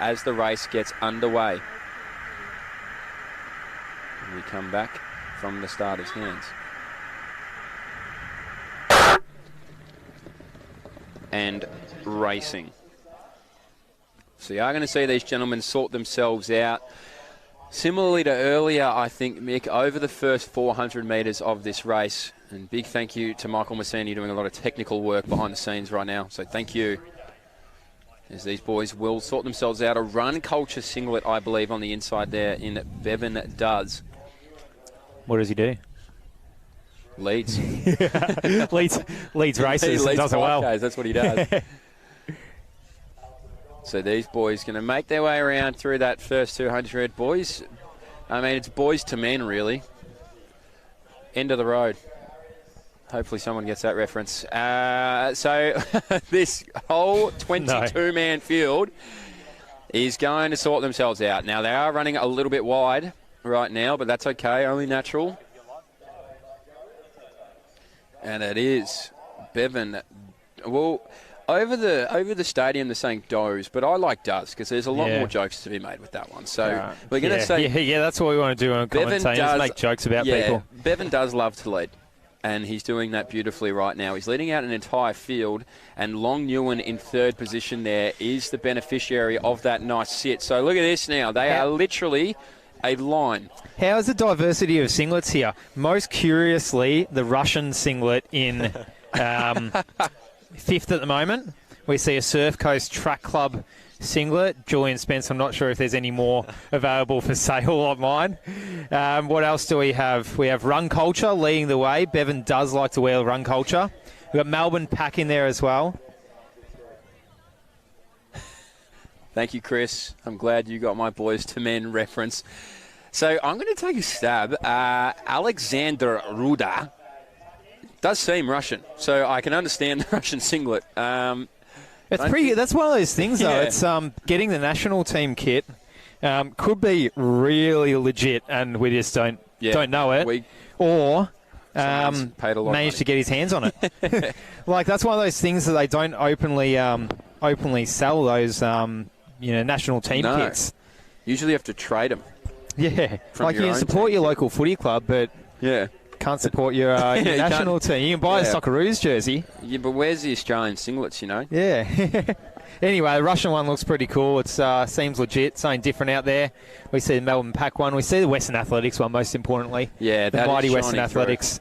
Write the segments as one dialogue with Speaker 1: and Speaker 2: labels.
Speaker 1: as the race gets underway. And we come back from the starter's hands. And racing. So you are going to see these gentlemen sort themselves out. Similarly to earlier, I think, Mick, over the first 400 metres of this race, and big thank you to Michael Massini doing a lot of technical work behind the scenes right now. So thank you. As these boys will sort themselves out. A run culture singlet, I believe, on the inside there in Bevan does.
Speaker 2: What does he do?
Speaker 1: Leads.
Speaker 2: leads races and does it well.
Speaker 1: That's what he does. So these boys going to make their way around through that first 200. Boys, I mean, it's boys to men, really. End of the road. Hopefully someone gets that reference. So this whole 22-man field is going to sort themselves out. Now, they are running a little bit wide right now, but that's okay, only natural. And it is Bevan. Well, over the stadium, they're saying does, but I like does because there's a lot more jokes to be made with that one. So we're going to say...
Speaker 2: Yeah, that's what we want to do on commentating, make jokes about people.
Speaker 1: Bevan does love to lead, and he's doing that beautifully right now. He's leading out an entire field, and Long Nguyen in third position there is the beneficiary of that nice sit. So look at this now. They are literally a line.
Speaker 2: How is the diversity of singlets here? Most curiously, the Russian singlet in fifth at the moment. We see a Surf Coast Track Club singlet. Julian Spence, I'm not sure if there's any more available for sale like mine. What else do we have? We have Run Culture leading the way. Bevan does like to wear Run Culture. We've got Melbourne Pack in there as well.
Speaker 1: Thank you, Chris. I'm glad you got my boys to men reference. So I'm going to take a stab. Aleksandr Ruda does seem Russian, so I can understand the Russian singlet.
Speaker 2: That's one of those things, though. Yeah. It's getting the national team kit could be really legit, and we just don't know it. Or managed to get his hands on it. Like, that's one of those things that they don't openly sell, those national team kits.
Speaker 1: Usually you have to trade them.
Speaker 2: Yeah, like you can support your local footy club, but can't support your national team. You can buy a Socceroos jersey. Yeah,
Speaker 1: but where's the Australian singlets,
Speaker 2: Yeah. Anyway, the Russian one looks pretty cool. It seems legit, something different out there. We see the Melbourne Pack one. We see the Western Athletics one, most importantly.
Speaker 1: Yeah,
Speaker 2: the mighty Western Athletics.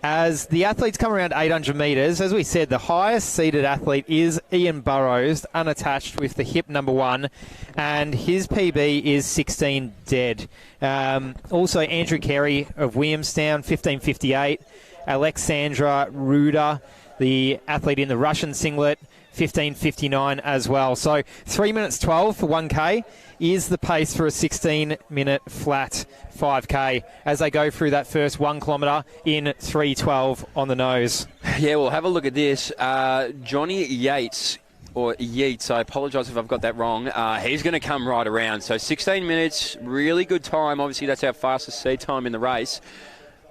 Speaker 2: As the athletes come around 800 metres, as we said, the highest seeded athlete is Ian Burrows, unattached with the hip number 1, and his PB is 16 dead. Also, Andrew Carey of Williamstown, 15:58. Aleksandr Ruda, the athlete in the Russian singlet, 15:59 as well. So 3 minutes 12 for 1K is the pace for a 16-minute flat 5K as they go through that first 1 kilometre in 3:12 on the nose.
Speaker 1: Yeah, we'll have a look at this. Johnny Yates, or Yeats, I apologise if I've got that wrong. He's going to come right around. So 16 minutes, really good time. Obviously, that's our fastest seed time in the race.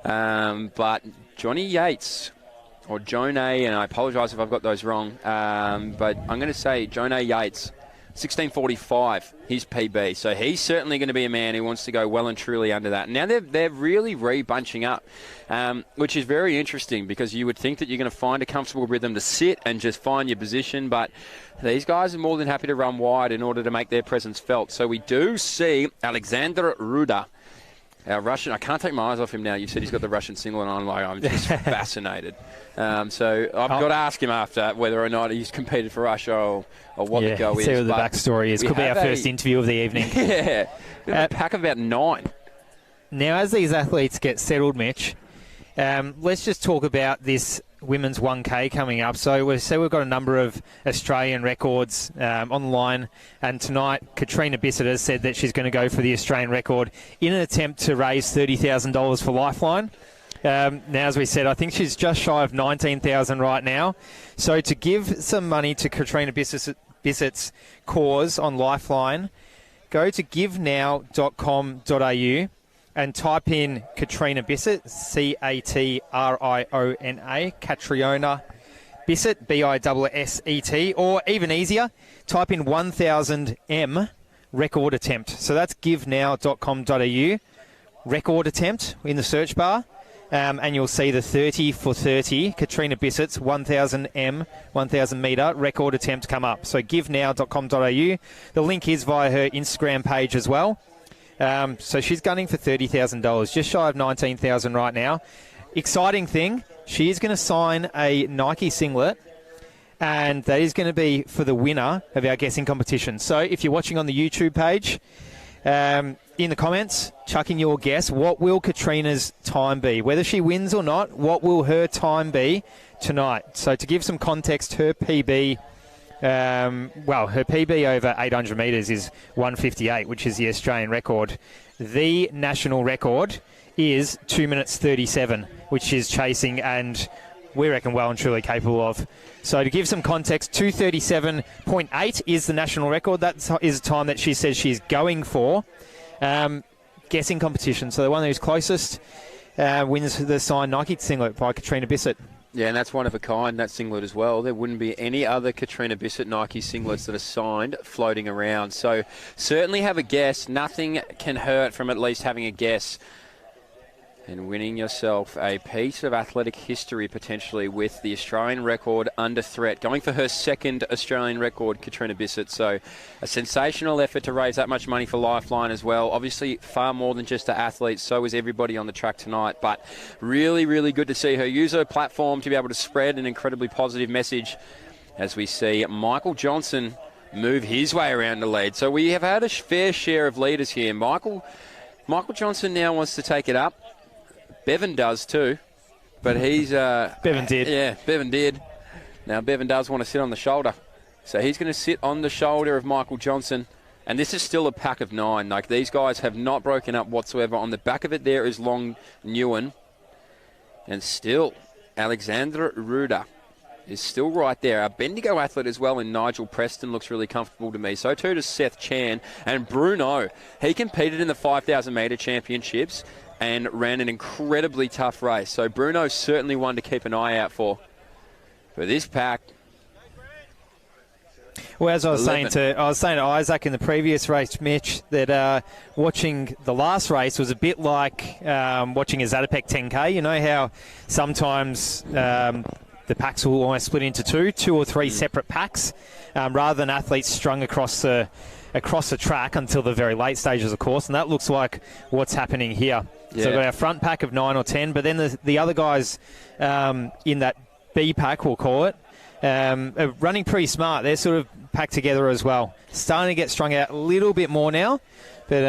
Speaker 1: But Johnny Yates, or Jonah, and I apologise if I've got those wrong, but I'm going to say Jonah Yates, 16:45, his PB. So he's certainly going to be a man who wants to go well and truly under that. Now they're really re-bunching up, which is very interesting because you would think that you're going to find a comfortable rhythm to sit and just find your position, but these guys are more than happy to run wide in order to make their presence felt. So we do see Aleksandr Ruda, our Russian. I can't take my eyes off him now. You said he's got the Russian singlet on. I'm just fascinated. So I've got to ask him after whether or not he's competed for Russia or what the go is.
Speaker 2: See what the backstory is. Could be our first interview of the evening.
Speaker 1: Yeah. A pack of about 9.
Speaker 2: Now, as these athletes get settled, Mitch, let's just talk about this women's 1K coming up. So we've got a number of Australian records on the line, and tonight Katrina Bissett has said that she's going to go for the Australian record in an attempt to raise $30,000 for Lifeline. Now, as we said, I think she's just shy of $19,000 right now. So to give some money to Katrina Bissett's cause on Lifeline, go to givenow.com.au and type in Katrina Bissett, Catriona, Bisset, BISSET, or even easier, type in 1000M record attempt. So that's givenow.com.au, record attempt in the search bar, and you'll see the 30 for 30, Katrina Bisset's 1000M, 1000 metre record attempt come up. So givenow.com.au. The link is via her Instagram page as well. So she's gunning for $30,000, just shy of $19,000 right now. Exciting thing, she is going to sign a Nike singlet, and that is going to be for the winner of our guessing competition. So if you're watching on the YouTube page, in the comments, chuck in your guess. What will Katrina's time be? Whether she wins or not, what will her time be tonight? So to give some context, her PB, her PB over 800 metres is 1:58, which is the Australian record. The national record is 2 minutes 37, which is chasing, and we reckon well and truly capable of. So to give some context, 2:37.8 is the national record. That is the time that she says she's going for. Guessing competition. So the one who's closest wins the signed Nike singlet by Katrina Bisset.
Speaker 1: Yeah, and that's one of a kind, that singlet as well. There wouldn't be any other Katrina Bisset Nike singlets that are signed floating around. So certainly have a guess. Nothing can hurt from at least having a guess and winning yourself a piece of athletic history potentially with the Australian record under threat. Going for her second Australian record, Katrina Bisset. So a sensational effort to raise that much money for Lifeline as well. Obviously far more than just the athletes. So is everybody on the track tonight. But really, really good to see her use her platform to be able to spread an incredibly positive message as we see Michael Johnson move his way around the lead. So we have had a fair share of leaders here. Michael Johnson now wants to take it up. Bevan does too, but he's...
Speaker 2: Bevan did.
Speaker 1: Yeah, Bevan did. Now, Bevan does want to sit on the shoulder. So he's going to sit on the shoulder of Michael Johnson. And this is still a pack of 9. Like, these guys have not broken up whatsoever. On the back of it there is Long Nguyen. And still, Aleksandr Ruda is still right there. Our Bendigo athlete as well in Nigel Preston looks really comfortable to me. So too does Seth Chan. And Bruno, he competed in the 5,000 metre championships and ran an incredibly tough race. So Bruno's certainly one to keep an eye out for. But this pack...
Speaker 2: Well, as I was saying to Isaac in the previous race, Mitch, that watching the last race was a bit like watching a Zatopek 10K. You know how sometimes the packs will almost split into two or three separate packs, rather than athletes strung across the track until the very late stages, of course, and that looks like what's happening here. Yeah. So we've got our front pack of 9 or 10, but then the other guys in that B pack, we'll call it, are running pretty smart. They're sort of packed together as well. Starting to get strung out a little bit more now, but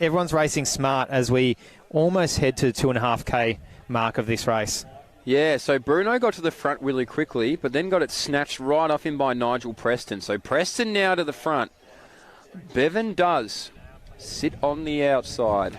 Speaker 2: everyone's racing smart as we almost head to the 2.5K mark of this race.
Speaker 1: Yeah, so Bruno got to the front really quickly, but then got it snatched right off him by Nigel Preston. So Preston now to the front. Bevan does sit on the outside.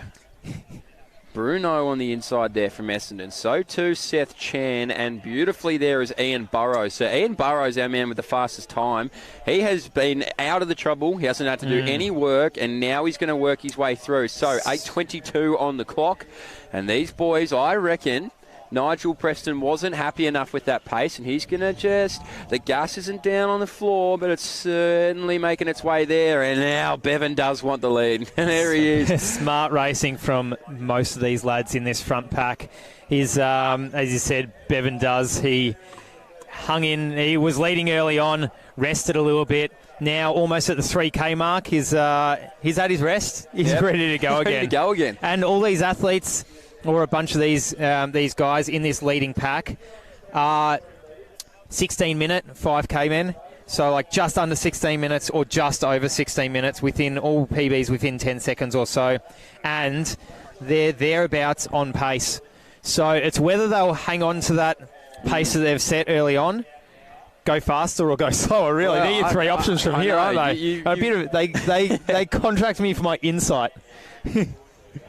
Speaker 1: Bruno on the inside there from Essendon. So too Seth Chan, and beautifully there is Ian Burrows. So Ian Burrows, our man with the fastest time, he has been out of the trouble. He hasn't had to do any work, and now he's going to work his way through. So 8:22 on the clock, and these boys, I reckon... Nigel Preston wasn't happy enough with that pace, and he's going to the gas isn't down on the floor, but it's certainly making its way there. And now Bevan does want the lead. And there he is.
Speaker 2: Smart racing from most of these lads in this front pack. He's, as you said, Bevan does. He hung in. He was leading early on, rested a little bit. Now almost at the 3K mark. He's had his rest. He's ready to go again.
Speaker 1: Ready to go again.
Speaker 2: And all these athletes... or a bunch of these guys in this leading pack are 16-minute 5K men. So like just under 16 minutes or just over 16 minutes within all PBs within 10 seconds or so. And they're thereabouts on pace. So it's whether they'll hang on to that pace that they've set early on, go faster or go slower, really. Well, they're your three options from here, aren't they? They contract me for my insight.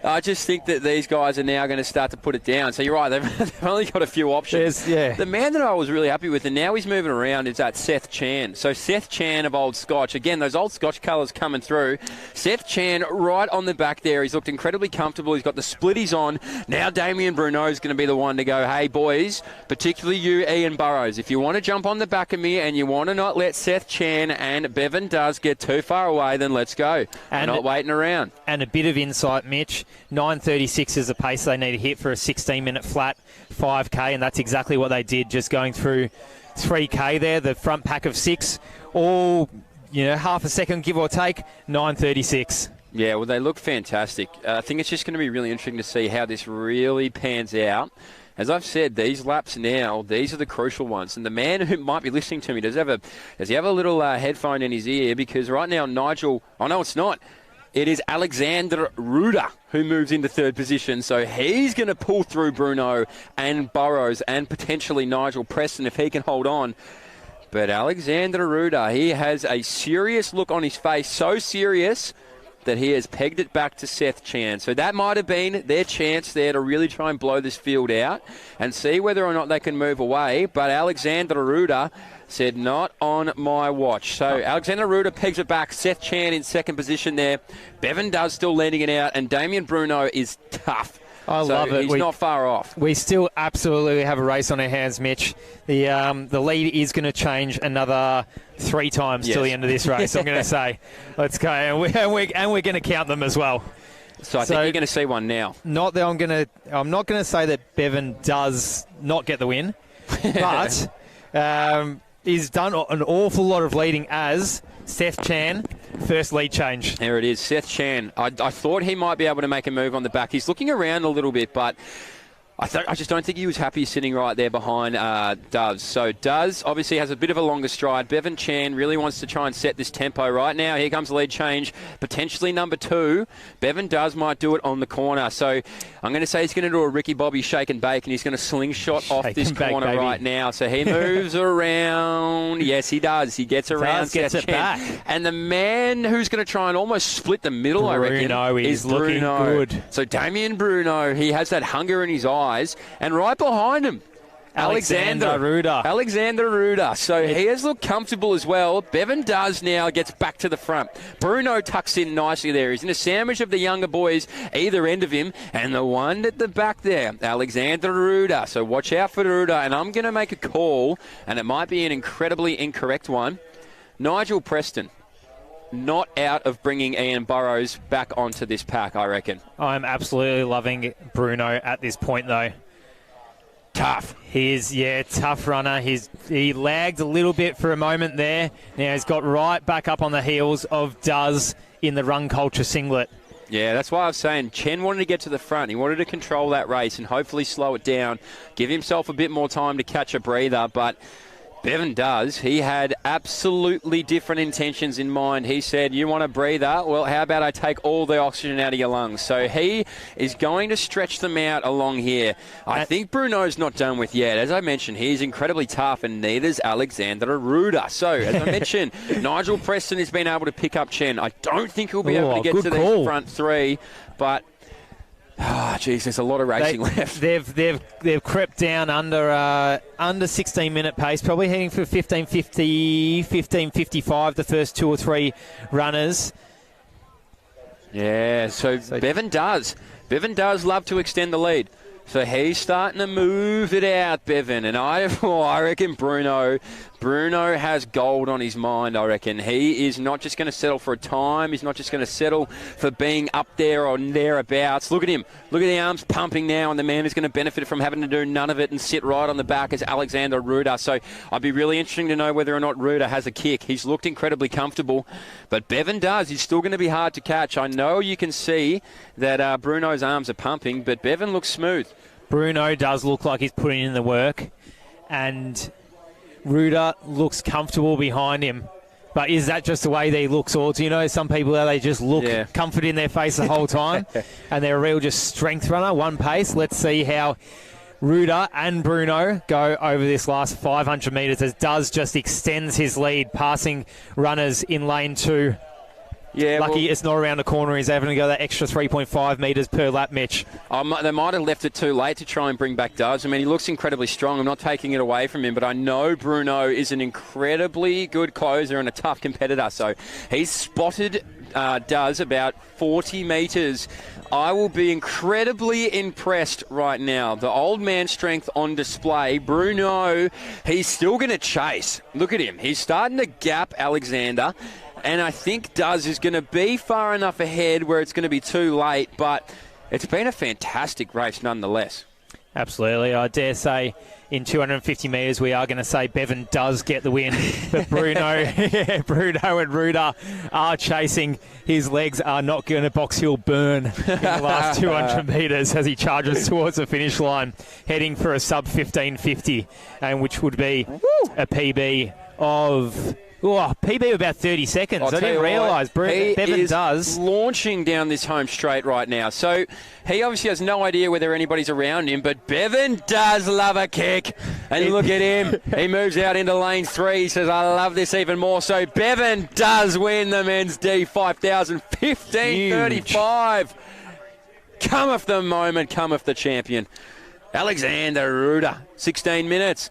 Speaker 1: I just think that these guys are now going to start to put it down. So you're right, they've only got a few options. The man that I was really happy with, and now he's moving around, is that Seth Chan. So Seth Chan of Old Scotch. Again, those Old Scotch colours coming through. Seth Chan right on the back there. He's looked incredibly comfortable. He's got the splitties on. Now Damien Bruneau is going to be the one to go, hey, boys, particularly you, Ian Burrows, if you want to jump on the back of me and you want to not let Seth Chan and Bevan Does get too far away, then let's go. And not waiting around.
Speaker 2: And a bit of insight, Mitch. 9:36 is the pace they need to hit for a 16-minute flat 5K, and that's exactly what they did, just going through 3K there. The front pack of 6, all, half a second, give or take, 9:36.
Speaker 1: Yeah, well, they look fantastic. I think it's just going to be really interesting to see how this really pans out. As I've said, these laps now, these are the crucial ones. And the man who might be listening to me, does he have a little headphone in his ear? Because right now, Nigel, oh no, it's not. It is Aleksandr Ruda who moves into third position. So he's going to pull through Bruno and Burrows and potentially Nigel Preston if he can hold on. But Aleksandr Ruda, he has a serious look on his face, so serious that he has pegged it back to Seth Chan. So that might have been their chance there to really try and blow this field out and see whether or not they can move away. But Aleksandr Ruda said, not on my watch. So Aleksandr Ruda pegs it back. Seth Chan in second position there. Bevan Does still leading it out. And Damien Bruno is tough.
Speaker 2: I love it.
Speaker 1: He's not far off.
Speaker 2: We still absolutely have a race on our hands, Mitch. The lead is going to change another 3 times till the end of this race. I'm going to say, let's go, and we're going to count them as well.
Speaker 1: So I think you're going to see one now.
Speaker 2: Not that I'm not going to say that Bevan does not get the win, but he's done an awful lot of leading as Seth Chan. First lead change.
Speaker 1: There it is, Seth Chan. I thought he might be able to make a move on the back. He's looking around a little bit, but I just don't think he was happy sitting right there behind Does. So Does obviously has a bit of a longer stride. Bevan Chan really wants to try and set this tempo right now. Here comes the lead change, potentially number 2. Bevan Does might do it on the corner. So I'm going to say he's going to do a Ricky Bobby shake and bake, and he's going to slingshot off this corner right now. So he moves around. Yes, he does. He gets around.
Speaker 2: Gets it back.
Speaker 1: And the man who's going to try and almost split the middle, I reckon,
Speaker 2: is looking good.
Speaker 1: So Damien Bruno, he has that hunger in his eyes. And right behind him,
Speaker 2: Aleksandr
Speaker 1: Ruda. So he has looked comfortable as well. Bevan Does now gets back to the front. Bruno tucks in nicely there. He's in a sandwich of the younger boys either end of him. And the one at the back there, Aleksandr Ruda. So watch out for Ruda. And I'm going to make a call, and it might be an incredibly incorrect one. Nigel Preston. Not out of bringing Ian Burrows back onto this pack, I reckon.
Speaker 2: I'm absolutely loving Bruno at this point, though.
Speaker 1: Tough.
Speaker 2: Tough runner. He lagged a little bit for a moment there. Now he's got right back up on the heels of Does in the Run Culture singlet.
Speaker 1: Yeah, that's why I was saying Chen wanted to get to the front. He wanted to control that race and hopefully slow it down, give himself a bit more time to catch a breather, but Bevan Does. He had absolutely different intentions in mind. He said, you want a breather? Well, how about I take all the oxygen out of your lungs? So he is going to stretch them out along here. I think Bruno's not done with yet. As I mentioned, he's incredibly tough, and neither's Aleksandr Ruda. So, as I mentioned, Nigel Preston has been able to pick up Chen. I don't think he'll be able to get to the front 3, but there's a lot of racing left.
Speaker 2: They've crept down under 16-minute pace, probably heading for 15:50, 15:55. The first 2 or 3 runners.
Speaker 1: Yeah, so Bevan Does love to extend the lead. So he's starting to move it out, Bevan. And I reckon Bruno has gold on his mind, I reckon. He is not just going to settle for a time. He's not just going to settle for being up there or thereabouts. Look at him. Look at the arms pumping now, and the man who's going to benefit from having to do none of it and sit right on the back is Aleksandr Ruda. So I'd be really interesting to know whether or not Ruda has a kick. He's looked incredibly comfortable, but Bevan Does. He's still going to be hard to catch. I know you can see that Bruno's arms are pumping, but Bevan looks smooth.
Speaker 2: Bruno does look like he's putting in the work, and Ruda looks comfortable behind him. But is that just the way they look? Or do you know some people they just look comfort in their face the whole time, and they're a real just strength runner, one pace. Let's see how Ruda and Bruno go over this last 500 metres as Does just extends his lead, passing runners in lane 2.
Speaker 1: Yeah,
Speaker 2: Lucky it's not around the corner. He's having to go that extra 3.5 metres per lap, Mitch.
Speaker 1: They might have left it too late to try and bring back Duz. I mean, he looks incredibly strong. I'm not taking it away from him, but I know Bruno is an incredibly good closer and a tough competitor. So he's spotted Duz about 40 metres. I will be incredibly impressed right now. The old man strength on display. Bruno, he's still going to chase. Look at him. He's starting to gap Alexander. And I think Duz is going to be far enough ahead where it's going to be too late. But it's been a fantastic race nonetheless.
Speaker 2: Absolutely. I dare say in 250 metres we are going to say Bevan does get the win. But Bruno, Bruno and Ruda are chasing. His legs are not going to Box Hill burn in the last 200 metres as he charges towards the finish line, heading for a sub 1550, and which would be a PB of... PB of about 30 seconds. I didn't realise. Bevan does.
Speaker 1: Launching down this home straight right now. So he obviously has no idea whether anybody's around him, but Bevan does love a kick. And look at him. He moves out into lane 3. He says, I love this even more. So Bevan does win the men's D 5000, 15:35. Cometh the moment, cometh the champion. Aleksandr Ruda, 16 minutes.